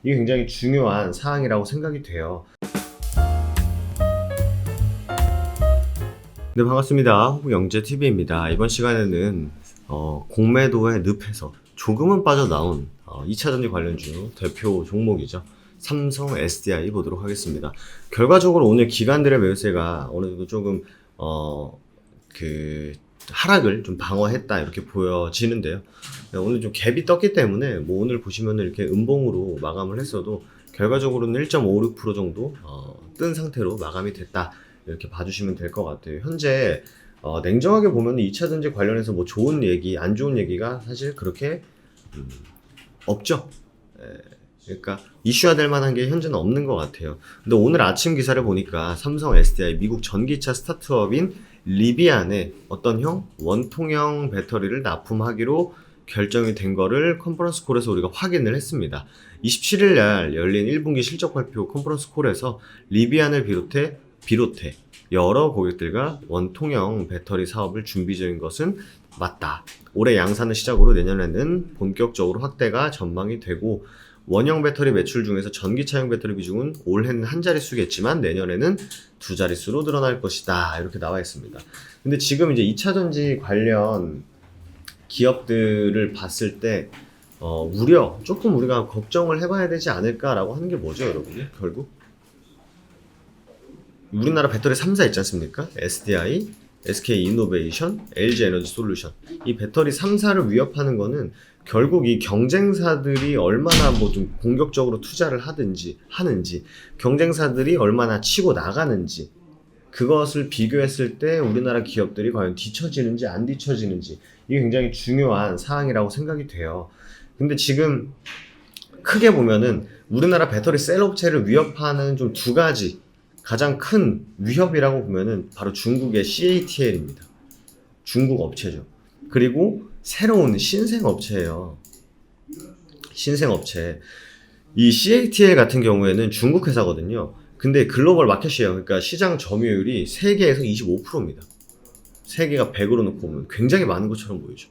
이게 굉장히 중요한 사항이라고 생각이 돼요. 네, 반갑습니다. 호구영재TV입니다. 이번 시간에는 공매도의 늪에서 조금은 빠져나온 2차전지 관련주 대표 종목이죠. 삼성 SDI 보도록 하겠습니다. 결과적으로 오늘 기관들의 매수세가 어느 정도 조금 하락을 좀 방어했다 이렇게 보여지는데요. 오늘 좀 갭이 떴기 때문에 뭐 오늘 보시면 이렇게 음봉으로 마감을 했어도 결과적으로는 1.56% 정도 뜬 상태로 마감이 됐다 이렇게 봐주시면 될 것 같아요. 현재 냉정하게 보면 2차전지 관련해서 뭐 좋은 얘기, 안 좋은 얘기가 사실 그렇게 없죠. 그러니까 이슈화될 만한 게 현재는 없는 것 같아요. 근데 오늘 아침 기사를 보니까 삼성 SDI 미국 전기차 스타트업인 리비안에 어떤 원통형 배터리를 납품하기로 결정이 된 거를 컨퍼런스 콜에서 우리가 확인을 했습니다. 27일 날 열린 1분기 실적 발표 컨퍼런스 콜에서 리비안을 비롯해 여러 고객들과 원통형 배터리 사업을 준비 중인 것은 맞다. 올해 양산을 시작으로 내년에는 본격적으로 확대가 전망이 되고 원형 배터리 매출 중에서 전기차용 배터리 비중은 올해는 한 자릿수겠지만 내년에는 두 자릿수로 늘어날 것이다. 이렇게 나와 있습니다. 근데 지금 이제 2차전지 관련 기업들을 봤을 때 조금 우리가 걱정을 해봐야 되지 않을까라고 하는 게 뭐죠, 여러분? 결국 우리나라 배터리 3사 있지 않습니까? SDI, SK이노베이션, LG에너지솔루션. 이 배터리 3사를 위협하는 거는 결국 이 경쟁사들이 얼마나 뭐 좀 공격적으로 투자를 하는지, 경쟁사들이 얼마나 치고 나가는지, 그것을 비교했을 때 우리나라 기업들이 과연 뒤처지는지 안 뒤처지는지, 이게 굉장히 중요한 사항이라고 생각이 돼요. 근데 지금 크게 보면은 우리나라 배터리 셀 업체를 위협하는 좀 두 가지 가장 큰 위협이라고 보면은 바로 중국의 CATL입니다. 중국 업체죠. 그리고 새로운 신생 업체예요. 신생 업체. 이 CATL 같은 경우에는 중국 회사거든요. 근데 글로벌 마켓이에요. 그러니까 시장 점유율이 세계에서 25%입니다. 세계가 100으로 놓고 보면 굉장히 많은 것처럼 보이죠.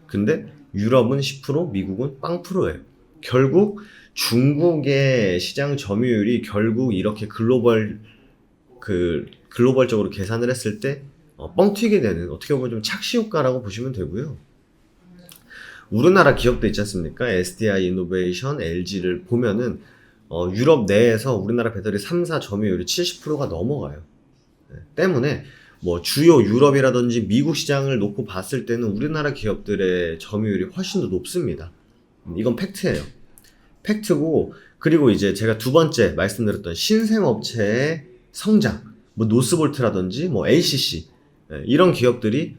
근데 유럽은 10%, 미국은 0%예요. 결국 중국의 시장 점유율이 결국 이렇게 글로벌적으로 계산을 했을 때 뻥튀게 되는 어떻게 보면 좀 착시 효과라고 보시면 되고요. 우리나라 기업도 있지 않습니까? SDI 이노베이션, LG를 보면은 유럽 내에서 우리나라 배터리 3사 점유율이 70%가 넘어가요. 때문에 뭐 주요 유럽이라든지 미국 시장을 놓고 봤을 때는 우리나라 기업들의 점유율이 훨씬 더 높습니다. 이건 팩트예요. 팩트고, 그리고 이제 제가 두 번째 말씀드렸던 신생업체의 성장, 뭐 노스볼트라든지 뭐 LCC 이런 기업들이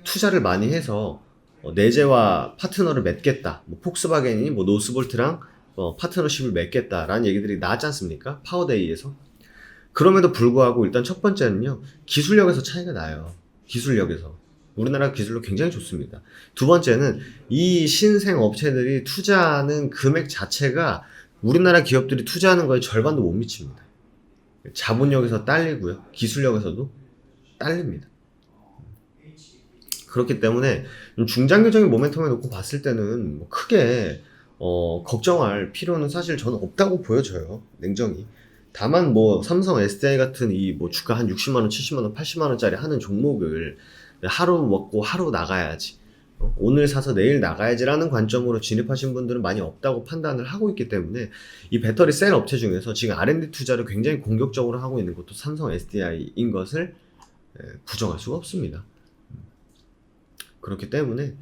투자를 많이 해서 내재화 파트너를 맺겠다. 뭐 폭스바겐이 뭐 노스볼트랑 파트너십을 맺겠다라는 얘기들이 나왔지 않습니까? 파워데이에서. 그럼에도 불구하고 일단 첫 번째는요, 기술력에서 차이가 나요. 기술력에서. 우리나라 기술력 굉장히 좋습니다. 두 번째는 이 신생 업체들이 투자하는 금액 자체가 우리나라 기업들이 투자하는 거에 절반도 못 미칩니다. 자본력에서 딸리고요. 기술력에서도 딸립니다. 그렇기 때문에 중장기적인 모멘텀에 놓고 봤을 때는 뭐 크게 걱정할 필요는 사실 저는 없다고 보여져요. 냉정히. 다만 뭐 삼성 SDI 같은 이 뭐 주가 한 60만원, 70만원, 80만원짜리 하는 종목을 하루 먹고 하루 나가야지, 오늘 사서 내일 나가야지라는 관점으로 진입하신 분들은 많이 없다고 판단을 하고 있기 때문에 이 배터리 셀 업체 중에서 지금 R&D 투자를 굉장히 공격적으로 하고 있는 것도 삼성 SDI인 것을 부정할 수가 없습니다. 그렇기 때문에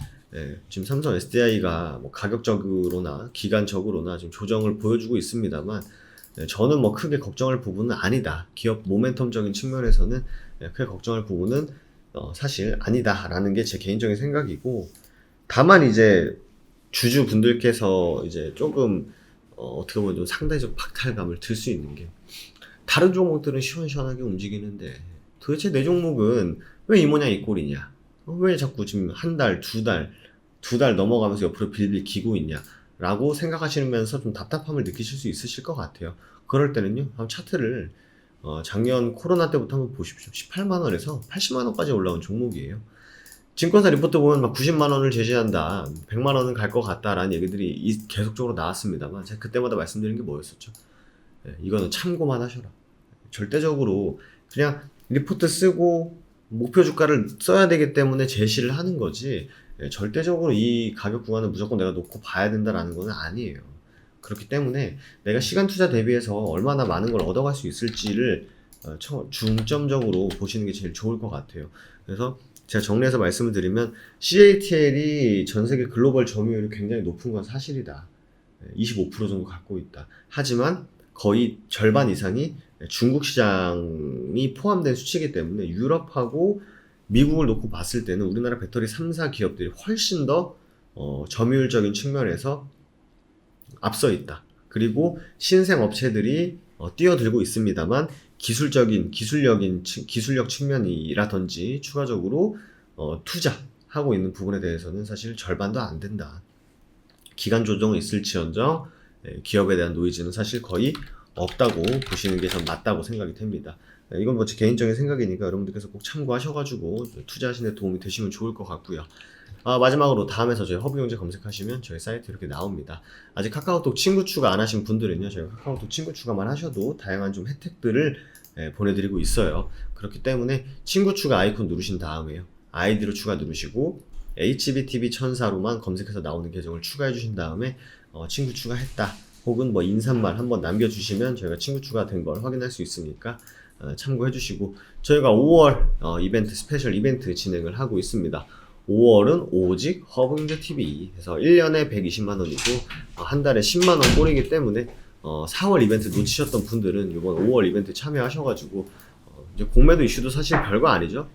지금 삼성 SDI가 뭐 가격적으로나 기간적으로나 지금 조정을 보여주고 있습니다만, 저는 뭐 크게 걱정할 부분은 아니다. 기업 모멘텀적인 측면에서는 크게 걱정할 부분은 사실 아니다라는 게 제 개인적인 생각이고, 다만 이제 주주분들께서 이제 조금 어떻게 보면 좀 상대적 박탈감을 들 수 있는 게, 다른 종목들은 시원시원하게 움직이는데 도대체 내 종목은 왜 이 모양 이 꼴이냐, 왜 자꾸 지금 한 달, 두 달 넘어가면서 옆으로 빌빌 기고 있냐 라고 생각하시면서 좀 답답함을 느끼실 수 있으실 것 같아요. 그럴 때는요, 한번 차트를 작년 코로나 때부터 한번 보십시오. 18만원에서 80만원까지 올라온 종목이에요. 증권사 리포트 보면 막 90만 원을 제시한다, 100만 원은 갈 것 같다라는 얘기들이 계속적으로 나왔습니다만, 제가 그때마다 말씀드린 게 뭐였었죠? 이거는 참고만 하셔라. 절대적으로 그냥 리포트 쓰고 목표 주가를 써야 되기 때문에 제시를 하는 거지, 절대적으로 이 가격 구간을 무조건 내가 놓고 봐야 된다라는 건 아니에요. 그렇기 때문에 내가 시간 투자 대비해서 얼마나 많은 걸 얻어갈 수 있을지를 중점적으로 보시는 게 제일 좋을 것 같아요. 그래서 제가 정리해서 말씀을 드리면, CATL이 전 세계 글로벌 점유율이 굉장히 높은 건 사실이다. 25% 정도 갖고 있다. 하지만 거의 절반 이상이 중국 시장이 포함된 수치이기 때문에 유럽하고 미국을 놓고 봤을 때는 우리나라 배터리 3사 기업들이 훨씬 더 점유율적인 측면에서 앞서 있다. 그리고 신생 업체들이 뛰어들고 있습니다만, 기술력 측면이라든지 추가적으로 투자하고 있는 부분에 대해서는 사실 절반도 안 된다. 기간 조정은 있을지언정 기업에 대한 노이즈는 사실 거의 없다고 보시는 게 전 맞다고 생각이 됩니다. 이건 뭐 제 개인적인 생각이니까 여러분들께서 꼭 참고하셔가지고 투자하시는 데 도움이 되시면 좋을 것 같고요. 마지막으로 다음에서 저희 허브경제 검색하시면 저희 사이트 이렇게 나옵니다. 아직 카카오톡 친구 추가 안 하신 분들은요, 저희가 카카오톡 친구 추가만 하셔도 다양한 좀 혜택들을 보내드리고 있어요. 그렇기 때문에 친구 추가 아이콘 누르신 다음에요, 아이디로 추가 누르시고 HBTV 천사로만 검색해서 나오는 계정을 추가해 주신 다음에 친구 추가했다 혹은 뭐 인사말 한번 남겨주시면 저희가 친구 추가된 걸 확인할 수 있으니까 참고해 주시고, 저희가 5월 이벤트, 스페셜 이벤트 진행을 하고 있습니다. 5월은 오직 허브경제TV 해서 1년에 120만 원이고 한 달에 10만 원 꼴이기 때문에 4월 이벤트 놓치셨던 분들은 이번 5월 이벤트 참여하셔가지고 이제 공매도 이슈도 사실 별거 아니죠.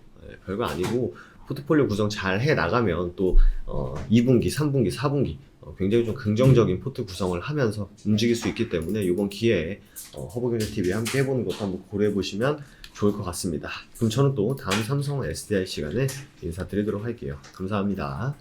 별거 아니고 포트폴리오 구성 잘 해 나가면 또 2분기, 3분기, 4분기 굉장히 좀 긍정적인 포트 구성을 하면서 움직일 수 있기 때문에 이번 기회에 허브경제TV에 함께 해보는 것도 한번 고려해 보시면 좋을 것 같습니다. 그럼 저는 또 다음 삼성 SDI 시간에 인사드리도록 할게요. 감사합니다.